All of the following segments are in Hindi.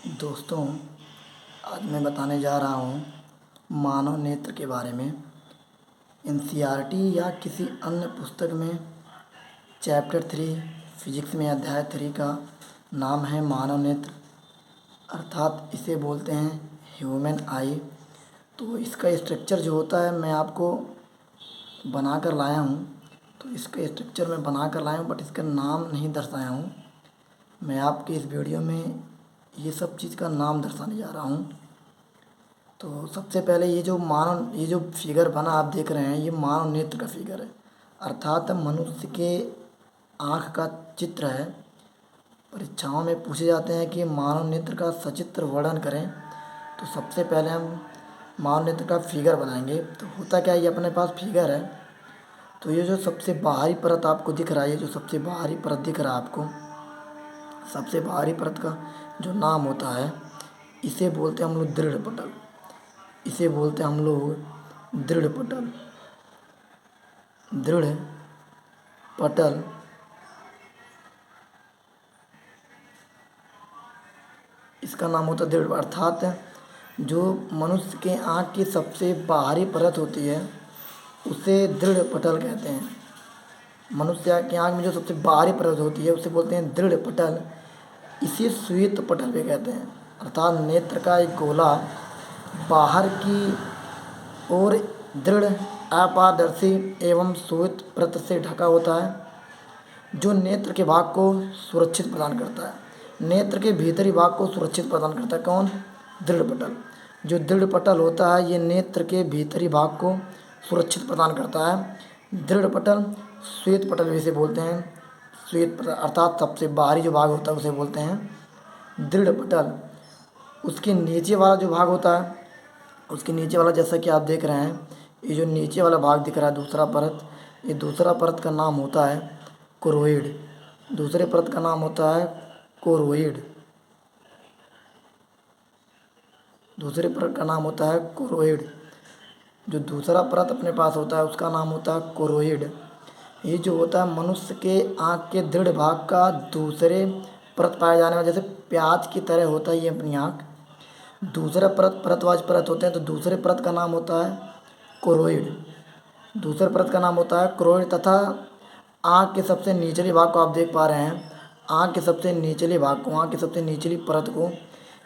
दोस्तों, आज मैं बताने जा रहा हूँ मानव नेत्र के बारे में। एनसीईआरटी या किसी अन्य पुस्तक में चैप्टर 3 फिजिक्स में अध्याय 3 का नाम है मानव नेत्र, अर्थात इसे बोलते हैं ह्यूमन आई। तो इसका स्ट्रक्चर जो होता है मैं आपको बना कर लाया हूँ। तो इसका स्ट्रक्चर मैं बना कर लाया हूँ, बट इसका नाम नहीं दर्शाया हूँ। मैं आपके इस वीडियो में ये सब चीज़ का नाम दर्शाने जा रहा हूँ। तो सबसे पहले ये जो फिगर बना आप देख रहे हैं, ये मानव नेत्र का फिगर है, अर्थात मनुष्य के आँख का चित्र है। परीक्षाओं में पूछे जाते हैं कि मानव नेत्र का सचित्र वर्णन करें। तो सबसे पहले हम मानव नेत्र का फिगर बनाएंगे। तो होता क्या है, ये अपने पास फिगर है। तो ये जो सबसे बाहरी परत आपको दिख रहा है, ये जो सबसे बाहरी परत दिख रहा है आपको, सबसे बाहरी परत का जो नाम होता है, इसे बोलते हैं हम लोग दृढ़ पटल। इसे बोलते हैं हम लोग दृढ़ पटल। दृढ़ पटल इसका नाम होता है दृढ़, अर्थात जो मनुष्य के आँख की सबसे बाहरी परत होती है उसे दृढ़ पटल कहते हैं। मनुष्य के आँख में जो सबसे बाहरी परत होती है उसे बोलते हैं दृढ़ पटल। इसे श्वेत पटल भी कहते हैं, अर्थात नेत्र का एक गोला बाहर की ओर दृढ़ अपारदर्शी एवं श्वेत परत से ढका होता है, जो नेत्र के भाग को सुरक्षित प्रदान करता है। नेत्र के भीतरी भाग को सुरक्षित प्रदान करता है कौन? दृढ़ पटल। जो दृढ़ पटल होता है ये नेत्र के भीतरी भाग को सुरक्षित प्रदान करता है। दृढ़ पटल श्वेत पटल भी इसे बोलते हैं। श्वेत पटल अर्थात सबसे बाहरी जो भाग होता है उसे बोलते हैं दृढ़ पटल। उसके नीचे वाला जो भाग होता है, उसके नीचे वाला जैसा कि आप देख रहे हैं, ये जो नीचे वाला भाग दिख रहा है दूसरा परत, ये दूसरा परत का नाम होता है कोरोइड। दूसरे परत का नाम होता है कोरोइड। दूसरे परत का नाम होता है कोरोइड। जो दूसरा परत अपने पास होता है उसका नाम होता है कोरोइड। ये जो होता है मनुष्य के आँख के दृढ़ भाग का दूसरे परत पाए जाने वाला, जैसे प्याज की तरह होता है ये अपनी आँख। दूसरा परतवाज परत होते हैं, तो दूसरे परत का नाम होता है कोरोइड। दूसरे परत का नाम होता है कोरोइड। तथा आँख के सबसे निचले भाग को आप देख पा रहे हैं, आँख के सबसे निचले भाग को, आँख की सबसे निचली परत को,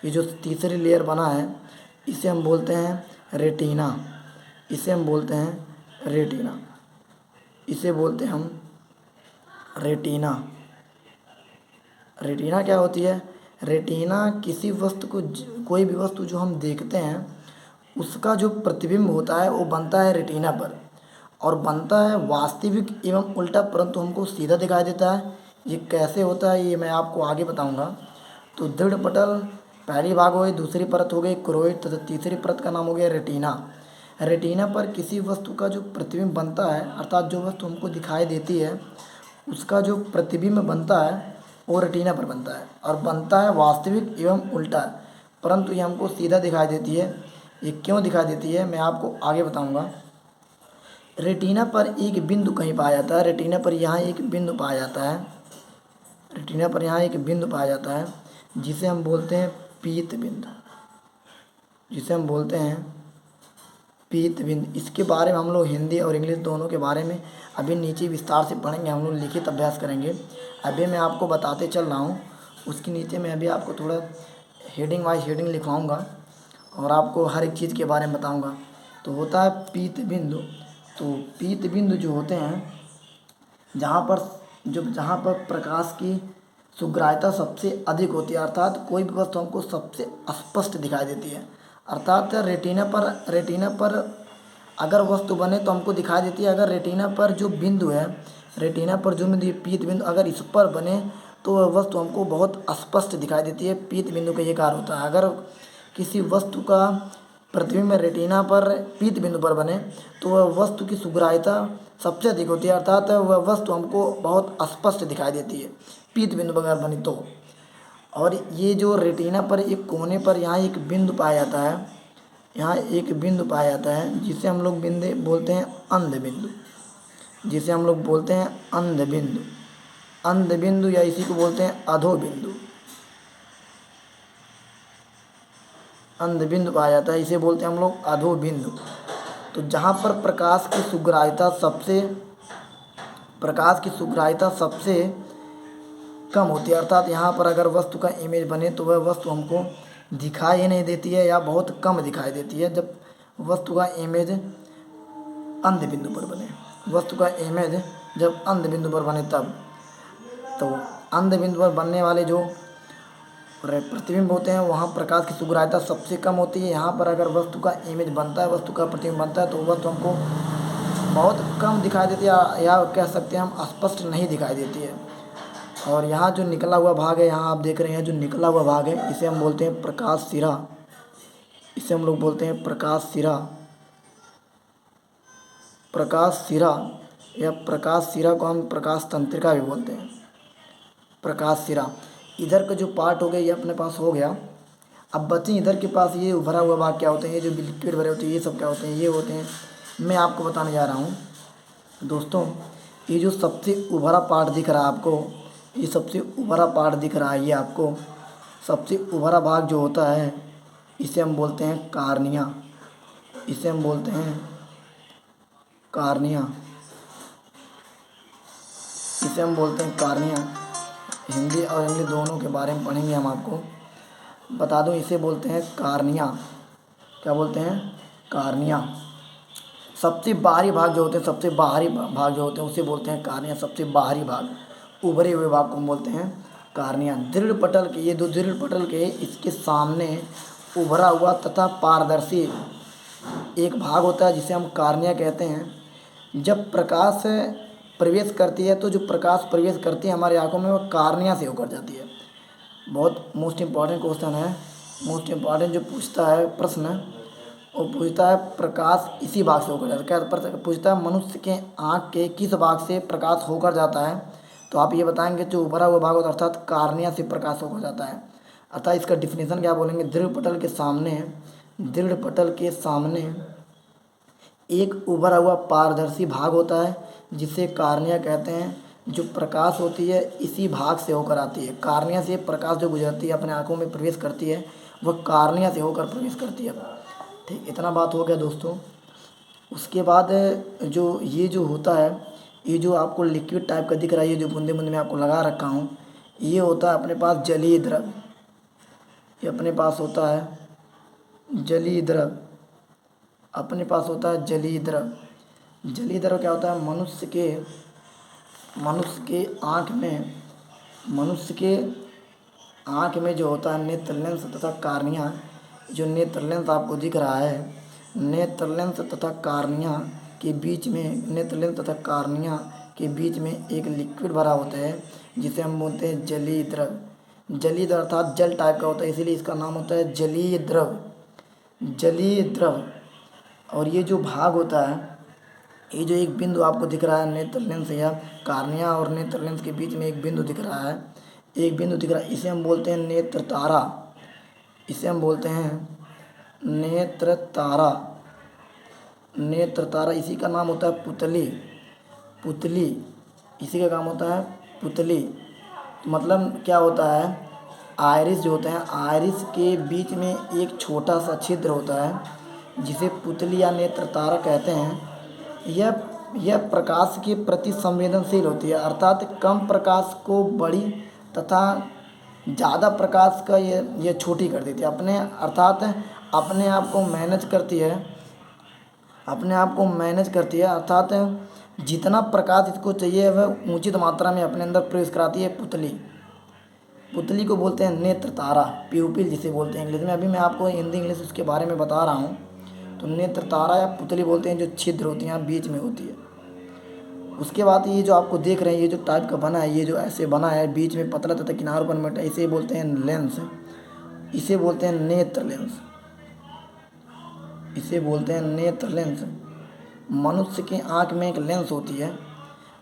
ये जो तीसरी लेयर बना है इसे हम बोलते हैं रेटिना। इसे हम बोलते हैं रेटिना। इसे बोलते हैं हम रेटिना। रेटिना क्या होती है? रेटिना किसी वस्तु को, कोई भी वस्तु जो हम देखते हैं उसका जो प्रतिबिंब होता है वो बनता है रेटिना पर, और बनता है वास्तविक एवं उल्टा, परंतु हमको सीधा दिखाई देता है। ये कैसे होता है ये मैं आपको आगे बताऊंगा। तो दृढ़ पटल पहली भाग हो गई, दूसरी परत हो गई क्रोइड, तथा तीसरी परत का नाम हो गया रेटिना। रेटिना पर किसी वस्तु का जो प्रतिबिंब बनता है, अर्थात जो वस्तु हमको दिखाई देती है उसका जो प्रतिबिंब बनता है वो रेटिना पर बनता है, और बनता है वास्तविक एवं उल्टा, परंतु ये हमको सीधा दिखाई देती है। ये क्यों दिखाई देती है मैं आपको आगे बताऊंगा। रेटिना पर एक बिंदु कहीं पाया जाता है। रेटिना पर यहाँ एक बिंदु पाया जाता है। रेटिना पर यहाँ एक बिंदु पाया जाता है जिसे हम बोलते हैं पीत बिंदु। जिसे हम बोलते हैं पीत बिंदु। इसके बारे में हम लोग हिंदी और इंग्लिश दोनों के बारे में अभी नीचे विस्तार से पढ़ेंगे, हम लोग लिखित अभ्यास करेंगे। अभी मैं आपको बताते चल रहा हूँ, उसके नीचे मैं अभी आपको थोड़ा हेडिंग वाइज हेडिंग लिखवाऊँगा और आपको हर एक चीज़ के बारे में बताऊँगा। तो होता है पीत बिंदु। तो पीत बिंदु जो होते हैं जहाँ पर प्रकाश की सुग्राह्यता सबसे अधिक होती है, अर्थात कोई भी वस्तु हमको सबसे स्पष्ट दिखाई देती है। अर्थात रेटिना पर अगर वस्तु बने तो हमको दिखाई देती है। अगर रेटिना पर जो बिंदु है, रेटिना पर जो बिंदु पीत बिंदु अगर इस पर बने तो वह वस्तु हमको बहुत स्पष्ट दिखाई देती है। पीत बिंदु का ये कार्य होता है। अगर किसी वस्तु का प्रतिबिंब रेटिना पर पीत बिंदु पर बने तो वह वस्तु की सुग्राह्यता सबसे अधिक होती है, अर्थात वह वस्तु हमको बहुत स्पष्ट दिखाई देती है पीत बिंदु अगर बनी तो। और ये जो रेटिना पर एक कोने पर यहाँ एक बिंदु पाया जाता है, यहाँ एक बिंदु पाया जाता है जिसे हम लोग बिंदु बोलते हैं अंध बिंदु। जिसे हम लोग बोलते हैं अंध बिंदु। अंध बिंदु या इसी को बोलते हैं अधो बिंदु। अंधबिंदु पाया जाता है, इसे बोलते हैं हम लोग अधोबिंदु। तो जहाँ पर प्रकाश की सुग्राह्यता सबसे कम होती है, अर्थात यहाँ पर अगर वस्तु का इमेज बने तो वह वस्तु हमको दिखाई ही नहीं देती है या बहुत कम दिखाई देती है। जब वस्तु का इमेज अंध बिंदु पर बने, वस्तु का इमेज जब अंध बिंदु पर बने तब, तो अंध बिंदु पर बनने वाले जो प्रतिबिंब होते हैं वहाँ प्रकाश की सुग्राह्यता सबसे कम होती है। यहाँ पर अगर वस्तु का इमेज बनता है, वस्तु का प्रतिबिंब बनता है, तो वस्तु हमको बहुत कम दिखाई देती है या कह सकते हैं हम स्पष्ट नहीं दिखाई देती है। और यहाँ जो निकला हुआ भाग है, यहाँ आप देख रहे हैं जो निकला हुआ भाग है, इसे हम बोलते हैं प्रकाश सिरा। इसे हम लोग बोलते हैं प्रकाश सिरा। प्रकाश सिरा या प्रकाश सिरा को हम प्रकाश तंत्रिका भी बोलते हैं। प्रकाश सिरा इधर का जो पार्ट हो गया ये अपने पास हो गया। अब बचे इधर के पास ये उभरा हुआ भाग क्या होते हैं, ये जो लिक्विड भरे होते हैं ये सब क्या होते हैं, ये होते हैं, मैं आपको बताने जा रहा हूँ दोस्तों। ये जो सबसे उभरा पार्ट दिख रहा है आपको, ये सबसे उभरा पार्ट दिख रहा है, ये आपको सबसे उभरा भाग जो होता है इसे हम बोलते हैं कार्निया। इसे हम बोलते हैं कार्निया। इसे हम बोलते हैं कार्निया। हिंदी और इंग्लिश दोनों के बारे में पढ़ेंगे हम, आपको बता दूं इसे बोलते हैं कार्निया। क्या बोलते हैं? कार्निया। सबसे बाहरी भाग जो होते हैं, सबसे बाहरी भाग जो होते हैं उसे बोलते हैं कार्निया। सबसे बाहरी भाग, उभरे हुए भाग को हम बोलते हैं कार्निया। दृढ़ पटल के, ये दो दृढ़ पटल के इसके सामने उभरा हुआ तथा पारदर्शी एक भाग होता है जिसे हम कार्निया कहते हैं। जब प्रकाश प्रवेश करती है तो जो प्रकाश प्रवेश करती है हमारी आंखों में, वह कार्निया से होकर जाती है। बहुत मोस्ट इम्पॉर्टेंट क्वेश्चन है, मोस्ट इम्पॉर्टेंट जो पूछता है प्रश्न, वो पूछता है प्रकाश इसी भाग से होकर जाता है। क्या पूछता है? मनुष्य के आँख के किस भाग से प्रकाश होकर जाता है? तो आप ये बताएंगे जो उभरा हुआ भाग होता है अर्थात कार्निया से प्रकाश होकर जाता है। अर्थात इसका डिफिनेशन क्या बोलेंगे? दृढ़ पटल के सामने, दृढ़ पटल के सामने एक उभरा हुआ पारदर्शी भाग होता है जिसे कार्निया कहते हैं। जो प्रकाश होती है इसी भाग से होकर आती है। कार्निया से प्रकाश जो गुजरती है अपने आंखों में प्रवेश करती है, वह कार्निया से होकर प्रवेश करती है। ठीक, इतना बात हो गया दोस्तों। उसके बाद जो ये जो होता है, ये जो आपको लिक्विड टाइप का दिख रहा है, ये जो बूंदे बूंदे में आपको लगा रखा हूँ, ये होता है अपने पास जलीय द्रव। ये अपने पास होता है जलीय द्रव। अपने पास होता है जलीय द्रव। जलीय द्रव क्या होता है? मनुष्य के आँख में, मनुष्य के आँख में जो होता है नेत्र लेंस तथा कार्निया, जो नेत्र लेंस आपको दिख रहा है, नेत्र लेंस तथा कार्निया के बीच में, नेत्र लेंस तथा कार्निया के बीच में एक लिक्विड भरा होता है जिसे हम बोलते हैं जलीय द्रव। जलीय द्रव अर्थात जल टाइप का होता है, इसीलिए इसका नाम होता है जलीय द्रव। जलीय द्रव। और ये जो भाग होता है, ये जो एक बिंदु आपको दिख रहा है नेत्र लेंस या कार्निया और नेत्र लेंस के बीच में एक बिंदु दिख रहा है, एक बिंदु दिख रहा है, इसे हम बोलते हैं नेत्र तारा। इसे हम बोलते हैं नेत्र तारा। नेत्र तारा, इसी का नाम होता है पुतली। पुतली, इसी का काम होता है पुतली। मतलब क्या होता है? आइरिस जो होते हैं, आइरिस के बीच में एक छोटा सा छिद्र होता है जिसे पुतली या नेत्र तारा कहते हैं। यह प्रकाश के प्रति संवेदनशील होती है, अर्थात कम प्रकाश को बड़ी तथा ज़्यादा प्रकाश का ये छोटी कर देती है। अर्थात अपने आप को मैनेज करती है, अपने आप को मैनेज करती है, अर्थात जितना प्रकाश इसको चाहिए वह उचित मात्रा में अपने अंदर प्रवेश कराती है पुतली। पुतली को बोलते हैं नेत्र तारा, प्यूपिल जिसे बोलते हैं इंग्लिश में। अभी मैं आपको हिंदी इंग्लिश उसके बारे में बता रहा हूँ। तो नेत्र तारा या पुतली बोलते हैं जो छिद्र होती है, बीच में होती है। उसके बाद ये जो आपको देख रहे हैं, ये जो टाइप का बना है, ये जो ऐसे बना है, बीच में पतला तथा किनारों पर मोटा, इसे बोलते हैं लेंस। इसे बोलते हैं नेत्र लेंस। इसे बोलते हैं नेत्र लेंस। मनुष्य के आँख में एक लेंस होती है,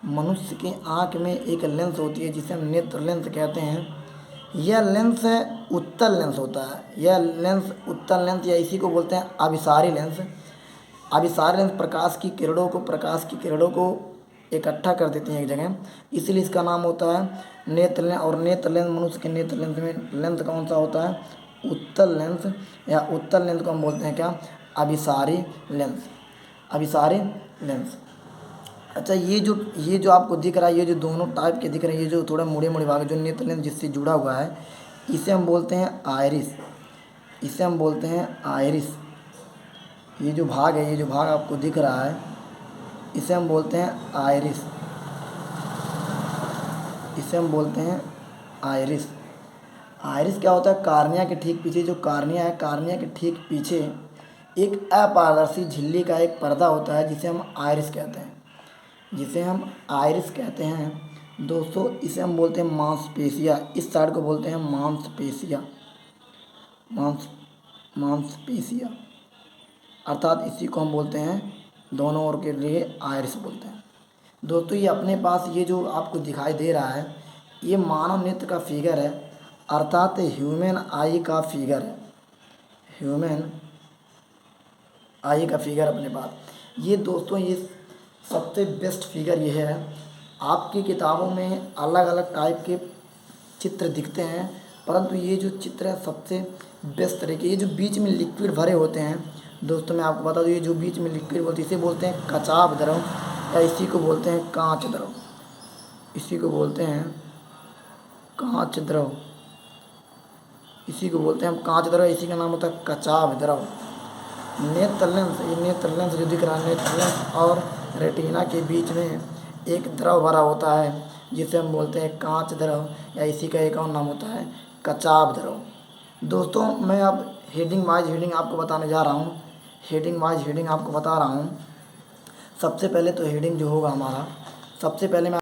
मनुष्य के आँख में एक लेंस होती है जिसे हम नेत्र लेंस कहते हैं। यह लेंस उत्तल लेंस होता है। यह लेंस उत्तल लेंस या इसी को बोलते हैं अभिसारी लेंस। अभिसारी लेंस प्रकाश की किरणों को इकट्ठा कर देती हैं एक जगह, इसलिए इसका नाम होता है नेत्र लेंस। और नेत्र लेंस, मनुष्य के नेत्र लेंस में लेंस कौन सा होता है? उत्तल लेंस, या उत्तल लेंस को हम बोलते हैं क्या, अभिसारी लेंस, अभिसारी लेंस। अच्छा, ये जो आपको दिख रहा है, ये जो दोनों टाइप के दिख रहे हैं, ये जो थोड़ा मुड़े मुड़े भाग जो नेत्र लेंस जिससे जुड़ा हुआ है, इसे हम बोलते हैं आयरिस, इसे हम बोलते हैं आयरिस। ये जो भाग है, ये जो भाग आपको दिख रहा है, इसे हम बोलते हैं आयरिस, इसे हम बोलते हैं आयरिस। आयरिस क्या होता है, कार्निया के ठीक पीछे, जो कार्निया है, कार्निया के ठीक पीछे एक अपारदर्शी झिल्ली का एक पर्दा होता है जिसे हम आयरिस कहते हैं, जिसे हम आयरिस कहते हैं दोस्तों। इसे हम बोलते हैं मांसपेशिया, इस साइड को बोलते हैं मांसपेशिया, मांसपेशिया, अर्थात इसी को हम बोलते हैं, दोनों ओर के लिए आयरिस बोलते हैं दोस्तों। ये अपने पास ये जो आपको दिखाई दे रहा है, ये मानव नेत्र का फिगर है, अर्थात ह्यूमन आई का फिगर है, ह्यूमन आई का फिगर अपने पास। ये दोस्तों ये सबसे बेस्ट फिगर ये है। आपकी किताबों में अलग अलग टाइप के चित्र दिखते हैं, परंतु ये जो चित्र है सबसे बेस्ट तरीके, ये जो बीच में लिक्विड भरे होते हैं दोस्तों, मैं आपको बता दूँ, ये जो बीच में लिक्विड बोलते हैं इसे बोलते हैं कचाव द्रव, या इसी को बोलते हैं कांच द्रव, इसी को बोलते हैं कांच द्रव, इसी को बोलते हैं हम कांच द्रव, इसी का नाम होता है कचाव द्रव। नेत्र लेंस, ये नेत्र लेंस जो दिख रहा है, नेत्र लेंस और रेटिना के बीच में एक द्रव भरा होता है जिसे हम बोलते हैं कांच द्रव, या इसी का एक और नाम होता है कचाव द्रव। दोस्तों मैं अब हेडिंग वाइज हेडिंग आपको बताने जा रहा हूँ, हेडिंग वाइज हेडिंग आपको बता रहा हूँ। सबसे पहले तो हेडिंग जो होगा हमारा, सबसे पहले मैं